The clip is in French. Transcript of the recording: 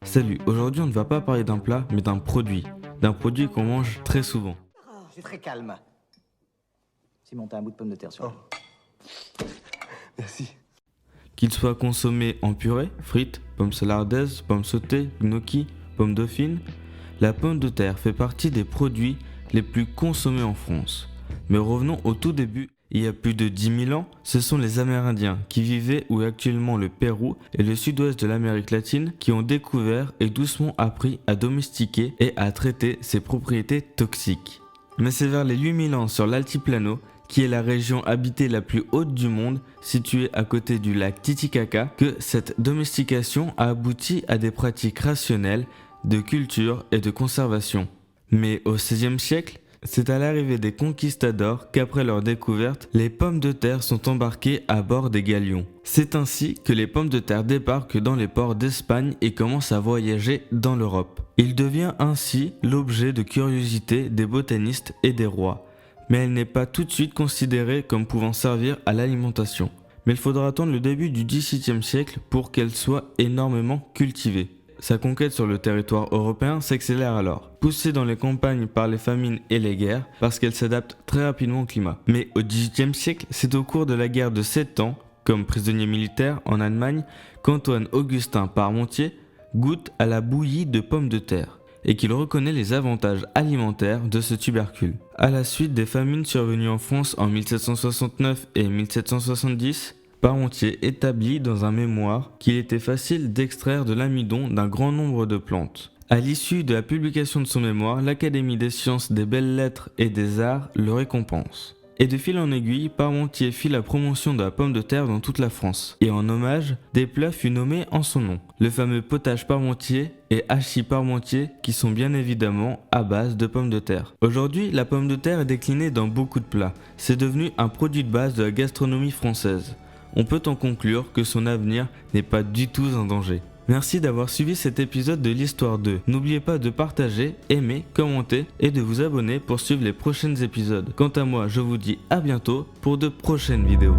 Salut, aujourd'hui on ne va pas parler d'un plat, mais d'un produit qu'on mange très souvent. C'est très calme. Simon, t'as un bout de pomme de terre sur lui. Merci. Qu'il soit consommé en purée, frites, pommes salardaises, pommes sautées, gnocchi, pommes dauphines, la pomme de terre fait partie des produits les plus consommés en France. Mais revenons au tout début. Il y a plus de 10 000 ans, ce sont les Amérindiens qui vivaient où est actuellement le Pérou et le sud-ouest de l'Amérique latine qui ont découvert et doucement appris à domestiquer et à traiter ses propriétés toxiques. Mais c'est vers les 8000 ans sur l'Altiplano, qui est la région habitée la plus haute du monde, située à côté du lac Titicaca, que cette domestication a abouti à des pratiques rationnelles de culture et de conservation. Mais au XVIe siècle, c'est à l'arrivée des conquistadors qu'après leur découverte, les pommes de terre sont embarquées à bord des galions. C'est ainsi que les pommes de terre débarquent dans les ports d'Espagne et commencent à voyager dans l'Europe. Il devient ainsi l'objet de curiosité des botanistes et des rois. Mais elle n'est pas tout de suite considérée comme pouvant servir à l'alimentation. Mais il faudra attendre le début du XVIIe siècle pour qu'elle soit énormément cultivée. Sa conquête sur le territoire européen s'accélère alors, poussée dans les campagnes par les famines et les guerres, parce qu'elle s'adapte très rapidement au climat. Mais au XVIIIe siècle, c'est au cours de la guerre de 7 ans, comme prisonnier militaire en Allemagne, qu'Antoine Augustin Parmentier goûte à la bouillie de pommes de terre, et qu'il reconnaît les avantages alimentaires de ce tubercule. À la suite des famines survenues en France en 1769 et 1770, Parmentier établit dans un mémoire qu'il était facile d'extraire de l'amidon d'un grand nombre de plantes. À l'issue de la publication de son mémoire, l'Académie des sciences, des belles-lettres et des arts le récompense. Et de fil en aiguille, Parmentier fit la promotion de la pomme de terre dans toute la France. Et en hommage, des plats furent nommés en son nom. Le fameux potage Parmentier et hachis Parmentier qui sont bien évidemment à base de pommes de terre. Aujourd'hui, la pomme de terre est déclinée dans beaucoup de plats. C'est devenu un produit de base de la gastronomie française. On peut en conclure que son avenir n'est pas du tout en danger. Merci d'avoir suivi cet épisode de l'Histoire 2. N'oubliez pas de partager, aimer, commenter et de vous abonner pour suivre les prochains épisodes. Quant à moi, je vous dis à bientôt pour de prochaines vidéos.